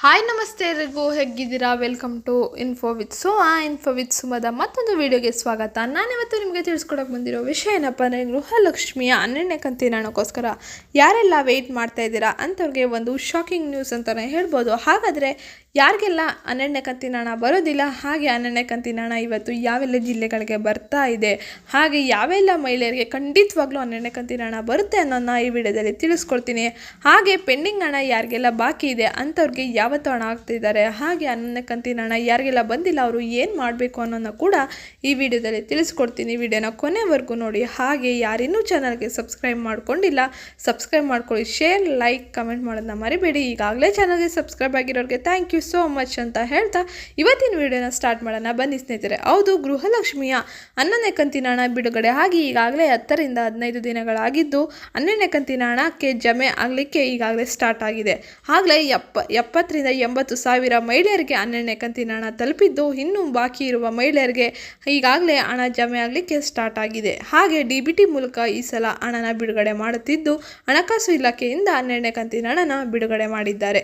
Hi ನಮಸ್ತೆ ಎಲ್ಲರಿಗೂ ಹೇಗಿದ್ದೀರಾ ವೆಲ್ಕಮ್ ಟು ಇನ್ಫೋ ವಿತ್ ಸುಮದ ಮತ್ತೊಂದು ವಿಡಿಯೋಗೆ ಸ್ವಾಗತ. ನಾನಿವತ್ತು ನಿಮಗೆ ತಿಳಿಸ್ಕೊಡಕ್ಕೆ ಬಂದಿರೋ ವಿಷಯ ಏನಪ್ಪ ಅಂದರೆ ಗೃಹಲಕ್ಷ್ಮಿಯ 12ನೇ ಕಂತಿನ ಹಣಕ್ಕೋಸ್ಕರ ಯಾರೆಲ್ಲ ವೆಯ್ಟ್ ಮಾಡ್ತಾ ಇದ್ದೀರಾ ಅಂಥವ್ರಿಗೆ ಒಂದು ಶಾಕಿಂಗ್ ನ್ಯೂಸ್ ಅಂತಲೇ ಹೇಳ್ಬೋದು. ಹಾಗಾದರೆ ಯಾರಿಗೆಲ್ಲ 12ನೇ ಕಂತಿನ ಹಣ ಬರೋದಿಲ್ಲ, ಹಾಗೆ 12ನೇ ಕಂತಿನ ಹಣ ಇವತ್ತು ಯಾವೆಲ್ಲ ಜಿಲ್ಲೆಗಳಿಗೆ ಬರ್ತಾ ಇದೆ, ಹಾಗೆ ಯಾವೆಲ್ಲ ಮಹಿಳೆಯರಿಗೆ ಖಂಡಿತವಾಗ್ಲೂ 12ನೇ ಕಂತಿನ ಹಣ ಬರುತ್ತೆ ಅನ್ನೋದನ್ನ ಈ ವಿಡಿಯೋದಲ್ಲಿ ತಿಳಿಸ್ಕೊಡ್ತೀನಿ. ಹಾಗೆ ಪೆಂಡಿಂಗ್ ಹಣ ಯಾರಿಗೆಲ್ಲ ಬಾಕಿ ಇದೆ ಅಂಥವ್ರಿಗೆ ಯಾವತ್ತು ಹಣ ಆಗ್ತಿದ್ದಾರೆ, ಹಾಗೆ 11ನೇ ಕಂತಿನ ಹಣ ಯಾರಿಗೆಲ್ಲ ಬಂದಿಲ್ಲ ಅವರು ಏನು ಮಾಡಬೇಕು ಅನ್ನೋದನ್ನ ಕೂಡ ಈ ವಿಡಿಯೋದಲ್ಲಿ ತಿಳಿಸ್ಕೊಡ್ತೀನಿ. ವಿಡಿಯೋನ ಕೊನೆವರೆಗೂ ನೋಡಿ. ಹಾಗೆ ಯಾರಿನ್ನೂ ಚಾನಲ್ಗೆ ಸಬ್ಸ್ಕ್ರೈಬ್ ಮಾಡ್ಕೊಂಡಿಲ್ಲ ಸಬ್ಸ್ಕ್ರೈಬ್ ಮಾಡ್ಕೊಳ್ಳಿ, ಶೇರ್ ಲೈಕ್ ಕಮೆಂಟ್ ಮಾಡೋದನ್ನ ಮರಿಬೇಡಿ. ಈಗಾಗಲೇ ಚಾನಲ್ಗೆ ಸಬ್ಸ್ಕ್ರೈಬ್ ಆಗಿರೋರಿಗೆ ಥ್ಯಾಂಕ್ ಯು ಸೋ ಮಚ್ ಅಂತ ಹೇಳ್ತಾ ಇವತ್ತಿನ ವಿಡಿಯೋನ ಸ್ಟಾರ್ಟ್ ಮಾಡೋಣ ಬನ್ನಿ ಸ್ನೇಹಿತರೆ. ಹೌದು, ಗೃಹಲಕ್ಷ್ಮಿಯ 11ನೇ ಕಂತಿನ ಹಣ ಬಿಡುಗಡೆ ಆಗಿ ಈಗಾಗಲೇ 10 ರಿಂದ 15 ದಿನಗಳಾಗಿದ್ದು 12ನೇ ಕಂತಿನ ಹಣಕ್ಕೆ ಜಮೆ ಆಗಲಿಕ್ಕೆ ಈಗಾಗಲೇ ಸ್ಟಾರ್ಟ್ ಆಗಿದೆ. ಆಗಲೇ 70 ರಿಂದ 80 ಸಾವಿರ ಮಹಿಳೆಯರಿಗೆ 12ನೇ ಕಂತಿನ ಹಣ ತಲುಪಿದ್ದು, ಇನ್ನೂ ಬಾಕಿ ಇರುವ ಮಹಿಳೆಯರಿಗೆ ಈಗಾಗಲೇ ಹಣ ಜಮೆ ಆಗಲಿಕ್ಕೆ ಸ್ಟಾರ್ಟ್ ಆಗಿದೆ. ಹಾಗೆ DBT ಮೂಲಕ ಈ ಸಲ ಹಣನ ಬಿಡುಗಡೆ ಮಾಡುತ್ತಿದ್ದು ಹಣಕಾಸು ಇಲಾಖೆಯಿಂದ 12ನೇ ಕಂತಿನ ಹಣನ ಬಿಡುಗಡೆ ಮಾಡಿದ್ದಾರೆ.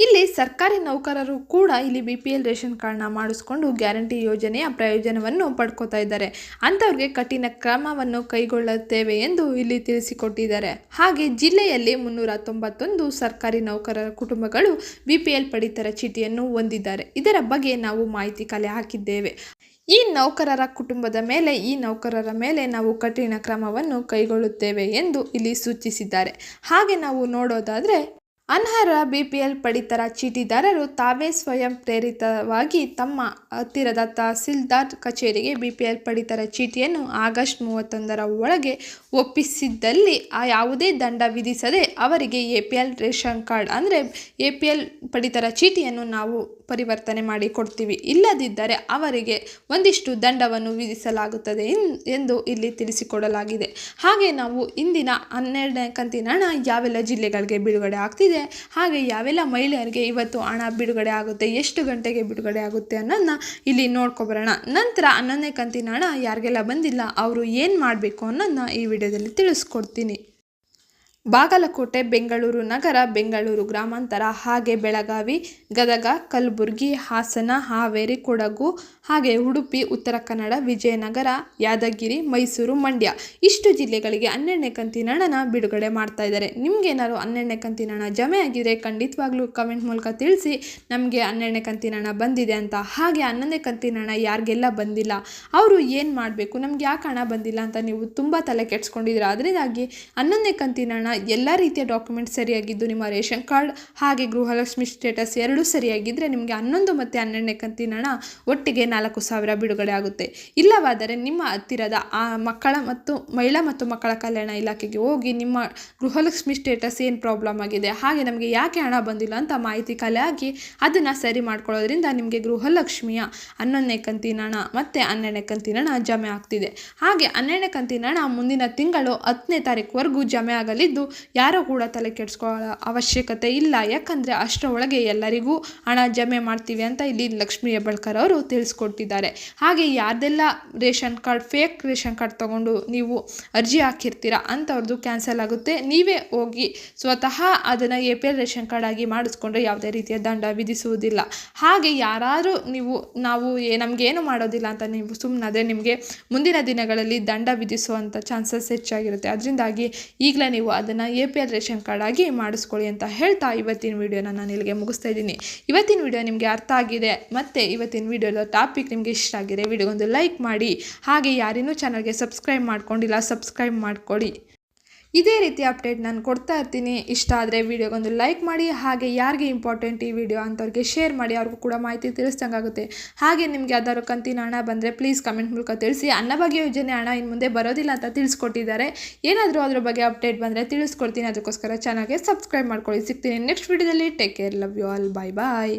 ಇಲ್ಲಿ ಸರ್ಕಾರಿ ನೌಕರರು ಕೂಡ ಇಲ್ಲಿ BPL ರೇಷನ್ ಕಾರ್ಡ್ನ ಮಾಡಿಸ್ಕೊಂಡು ಗ್ಯಾರಂಟಿ ಯೋಜನೆಯ ಪ್ರಯೋಜನವನ್ನು ಪಡ್ಕೋತಾ ಇದ್ದಾರೆ. ಅಂಥವ್ರಿಗೆ ಕಠಿಣ ಕ್ರಮವನ್ನು ಕೈಗೊಳ್ಳುತ್ತೇವೆ ಎಂದು ಇಲ್ಲಿ ತಿಳಿಸಿಕೊಟ್ಟಿದ್ದಾರೆ. ಹಾಗೆ ಜಿಲ್ಲೆಯಲ್ಲಿ 391 ಸರ್ಕಾರಿ ನೌಕರರ ಕುಟುಂಬಗಳು BPL ಪಡಿತರ ಚೀಟಿಯನ್ನು ಹೊಂದಿದ್ದಾರೆ. ಇದರ ಬಗ್ಗೆ ನಾವು ಮಾಹಿತಿ ಕಲೆ ಹಾಕಿದ್ದೇವೆ. ಈ ನೌಕರರ ಮೇಲೆ ನಾವು ಕಠಿಣ ಕ್ರಮವನ್ನು ಕೈಗೊಳ್ಳುತ್ತೇವೆ ಎಂದು ಇಲ್ಲಿ ಸೂಚಿಸಿದ್ದಾರೆ. ಹಾಗೆ ನಾವು ನೋಡೋದಾದರೆ ಅನರ್ಹ BPL ಪಡಿತರ ಚೀಟಿದಾರರು ತಾವೇ ಸ್ವಯಂ ಪ್ರೇರಿತವಾಗಿ ತಮ್ಮ ಹತ್ತಿರದ ತಹಸೀಲ್ದಾರ್ ಕಚೇರಿಗೆ BPL ಪಡಿತರ ಚೀಟಿಯನ್ನು ಆಗಸ್ಟ್ 31ರ ಒಳಗೆ ಒಪ್ಪಿಸಿದ್ದಲ್ಲಿ ಯಾವುದೇ ದಂಡ ವಿಧಿಸದೆ ಅವರಿಗೆ APL ರೇಷನ್ ಕಾರ್ಡ್ ಅಂದರೆ APL ಪಡಿತರ ಚೀಟಿಯನ್ನು ನಾವು ಪರಿವರ್ತನೆ ಮಾಡಿ ಕೊಡ್ತೀವಿ. ಇಲ್ಲದಿದ್ದರೆ ಅವರಿಗೆ ಒಂದಿಷ್ಟು ದಂಡವನ್ನು ವಿಧಿಸಲಾಗುತ್ತದೆ ಎಂದು ಇಲ್ಲಿ ತಿಳಿಸಿಕೊಡಲಾಗಿದೆ. ಹಾಗೆ ನಾವು ಇಂದಿನ 12ನೇ ಕಂತಿನ ಹಣ ಯಾವೆಲ್ಲ ಜಿಲ್ಲೆಗಳಿಗೆ ಬಿಡುಗಡೆ ಆಗ್ತಿದೆ, ಹಾಗೆ ಯಾವೆಲ್ಲ ಮಹಿಳೆಯರಿಗೆ ಇವತ್ತು ಹಣ ಬಿಡುಗಡೆ ಆಗುತ್ತೆ, ಎಷ್ಟು ಗಂಟೆಗೆ ಬಿಡುಗಡೆ ಆಗುತ್ತೆ ಅನ್ನೋದನ್ನ ಇಲ್ಲಿ ನೋಡ್ಕೊಬರೋಣ. ನಂತರ 11ನೇ ಕಂತಿನ ಹಣ ಯಾರಿಗೆಲ್ಲ ಬಂದಿಲ್ಲ ಅವರು ಏನು ಮಾಡಬೇಕು ಅನ್ನೋದನ್ನ ಈ ವಿಡಿಯೋದಲ್ಲಿ ತಿಳಿಸ್ಕೊಡ್ತೀನಿ. ಬಾಗಲಕೋಟೆ, ಬೆಂಗಳೂರು ನಗರ, ಬೆಂಗಳೂರು ಗ್ರಾಮಾಂತರ, ಹಾಗೆ ಬೆಳಗಾವಿ, ಗದಗ, ಕಲಬುರಗಿ, ಹಾಸನ, ಹಾವೇರಿ, ಕೊಡಗು, ಹಾಗೆ ಉಡುಪಿ, ಉತ್ತರ ಕನ್ನಡ, ವಿಜಯನಗರ, ಯಾದಗಿರಿ, ಮೈಸೂರು, ಮಂಡ್ಯ ಇಷ್ಟು ಜಿಲ್ಲೆಗಳಿಗೆ 12ನೇ ಕಂತಿನ ಹಣನ ಬಿಡುಗಡೆ ಮಾಡ್ತಾ ಇದ್ದಾರೆ. ನಿಮಗೇನಾದ್ರು 12ನೇ ಕಂತಿನ ಹಣ ಜಮೆ ಆಗಿದ್ರೆ ಖಂಡಿತವಾಗ್ಲೂ ಕಮೆಂಟ್ ಮೂಲಕ ತಿಳಿಸಿ ನಮಗೆ 12ನೇ ಕಂತಿನ ಹಣ ಬಂದಿದೆ ಅಂತ. ಹಾಗೆ 11ನೇ ಕಂತಿನ ಹಣ ಯಾರಿಗೆಲ್ಲ ಬಂದಿಲ್ಲ ಅವರು ಏನು ಮಾಡಬೇಕು, ನಮ್ಗೆ ಯಾಕೆ ಹಣ ಬಂದಿಲ್ಲ ಅಂತ ನೀವು ತುಂಬ ತಲೆ ಕೆಡ್ಸ್ಕೊಂಡಿದ್ದೀರಾ. ಅದರಿಂದಾಗಿ 11ನೇ ಕಂತಿನ ಹಣ ಎಲ್ಲ ರೀತಿಯ ಡಾಕ್ಯುಮೆಂಟ್ಸ್ ಸರಿಯಾಗಿದ್ದು, ನಿಮ್ಮ ರೇಷನ್ ಕಾರ್ಡ್ ಹಾಗೆ ಗೃಹಲಕ್ಷ್ಮಿ ಸ್ಟೇಟಸ್ ಎರಡೂ ಸರಿಯಾಗಿದ್ದರೆ ನಿಮಗೆ 11 ಮತ್ತು 12ನೇ ಕಂತಿನ ಹಣ ಒಟ್ಟಿಗೆ 4,000 ಬಿಡುಗಡೆ ಆಗುತ್ತೆ. ಇಲ್ಲವಾದರೆ ನಿಮ್ಮ ಹತ್ತಿರದ ಮಹಿಳಾ ಮತ್ತು ಮಕ್ಕಳ ಕಲ್ಯಾಣ ಇಲಾಖೆಗೆ ಹೋಗಿ ನಿಮ್ಮ ಗೃಹಲಕ್ಷ್ಮಿ ಸ್ಟೇಟಸ್ ಏನು ಪ್ರಾಬ್ಲಮ್ ಆಗಿದೆ, ಹಾಗೆ ನಮಗೆ ಯಾಕೆ ಹಣ ಬಂದಿಲ್ಲ ಅಂತ ಮಾಹಿತಿ ಕಲೆ ಹಾಕಿ ಅದನ್ನು ಸರಿ ಮಾಡ್ಕೊಳ್ಳೋದ್ರಿಂದ ನಿಮಗೆ ಗೃಹಲಕ್ಷ್ಮಿಯ 11ನೇ ಕಂತಿನ ಹಣ ಮತ್ತು 12ನೇ ಕಂತಿನ ಹಣ ಜಮೆ ಆಗ್ತಿದೆ. ಹಾಗೆ 12ನೇ ಕಂತಿನ ಹಣ ಮುಂದಿನ ತಿಂಗಳು 10ನೇ ತಾರೀಕುವರೆಗೂ ಜಮೆ ಆಗಲಿದ್ದು ಯಾರೂ ಕೂಡ ತಲೆ ಕೆಡಿಸ್ಕೊಳ್ಳೋ ಅವಶ್ಯಕತೆ ಇಲ್ಲ. ಯಾಕಂದರೆ ಅಷ್ಟರೊಳಗೆ ಎಲ್ಲರಿಗೂ ಹಣ ಜಮೆ ಮಾಡ್ತೀವಿ ಅಂತ ಇಲ್ಲಿ ಲಕ್ಷ್ಮೀ ಹೆಬ್ಬಾಳ್ಕರ್ ಅವರು ತಿಳಿಸ್ಕೊಟ್ಟಿದ್ದಾರೆ. ಹಾಗೆ ಯಾರ್ದೆಲ್ಲ ration card fake ration card ತೊಗೊಂಡು ನೀವು ಅರ್ಜಿ ಹಾಕಿರ್ತೀರ ಅಂಥವ್ರದ್ದು ಕ್ಯಾನ್ಸಲ್ ಆಗುತ್ತೆ. ನೀವೇ ಹೋಗಿ ಸ್ವತಃ ಅದನ್ನು APL ರೇಷನ್ ಕಾರ್ಡ್ ಆಗಿ ಮಾಡಿಸ್ಕೊಂಡ್ರೆ ಯಾವುದೇ ರೀತಿಯ ದಂಡ ವಿಧಿಸುವುದಿಲ್ಲ. ಹಾಗೆ ಯಾರಾದರೂ ನಮಗೇನು ಮಾಡೋದಿಲ್ಲ ಅಂತ ನೀವು ಸುಮ್ಮನಾದರೆ ನಿಮಗೆ ಮುಂದಿನ ದಿನಗಳಲ್ಲಿ ದಂಡ ವಿಧಿಸುವಂಥ ಚಾನ್ಸಸ್ ಹೆಚ್ಚಾಗಿರುತ್ತೆ. ಅದರಿಂದಾಗಿ ಈಗಲೇ ನೀವು ಅದನ್ನು APL ರೇಷನ್ ಕಾರ್ಡ್ ಆಗಿ ಮಾಡಿಸ್ಕೊಳ್ಳಿ ಅಂತ ಹೇಳ್ತಾ ಇವತ್ತಿನ ವಿಡಿಯೋನ ನಾನು ಇಲ್ಲಿಗೆ ಮುಗಿಸ್ತಾ ಇದ್ದೀನಿ. ಇವತ್ತಿನ ವಿಡಿಯೋ ನಿಮಗೆ ಅರ್ಥ ಆಗಿದೆ ಮತ್ತು ಇವತ್ತಿನ ವಿಡಿಯೋದ ಟಾಪಿಕ್ ನಿಮಗೆ ಇಷ್ಟ ಆಗಿದೆ ವಿಡಿಯೋಗೊಂದು ಲೈಕ್ ಮಾಡಿ. ಹಾಗೆ ಯಾರಿನ್ನೂ ಚಾನಲ್ಗೆ ಸಬ್ಸ್ಕ್ರೈಬ್ ಮಾಡ್ಕೊಂಡಿಲ್ಲ ಸಬ್ಸ್ಕ್ರೈಬ್ ಮಾಡ್ಕೊಳ್ಳಿ. ಇದೇ ರೀತಿ ಅಪ್ಡೇಟ್ ನಾನು ಕೊಡ್ತಾ ಇರ್ತೀನಿ. ಇಷ್ಟ ಆದರೆ ವಿಡಿಯೋಗೊಂದು ಲೈಕ್ ಮಾಡಿ. ಹಾಗೆ ಯಾರಿಗೆ ಇಂಪಾರ್ಟೆಂಟ್ ಈ ವಿಡಿಯೋ ಅಂಥವ್ರಿಗೆ ಶೇರ್ ಮಾಡಿ, ಅವ್ರಿಗೂ ಕೂಡ ಮಾಹಿತಿ ತಿಳಿಸ್ದಂಗಾಗುತ್ತೆ. ಹಾಗೆ ನಿಮಗೆ ಯಾವ್ದಾದ್ರು ಕಂತಿನ ಹಣ ಬಂದರೆ ಪ್ಲೀಸ್ ಕಮೆಂಟ್ ಮೂಲಕ ತಿಳಿಸಿ. ಅನ್ನಭಾಗ್ಯ ಯೋಜನೆ ಹಣ ಇನ್ನು ಮುಂದೆ ಬರೋದಿಲ್ಲ ಅಂತ ತಿಳಿಸ್ಕೊಟ್ಟಿದ್ದಾರೆ. ಏನಾದರೂ ಅದ್ರ ಬಗ್ಗೆ ಅಪ್ಡೇಟ್ ಬಂದರೆ ತಿಳಿಸ್ಕೊಡ್ತೀನಿ. ಅದಕ್ಕೋಸ್ಕರ ಚಾನಲ್ಗೆ ಸಬ್ಸ್ಕ್ರೈಬ್ ಮಾಡ್ಕೊಳ್ಳಿ. ಸಿಗ್ತೀನಿ ನೆಕ್ಸ್ಟ್ ವಿಡಿಯೋದಲ್ಲಿ. Take care, love you all, bye bye.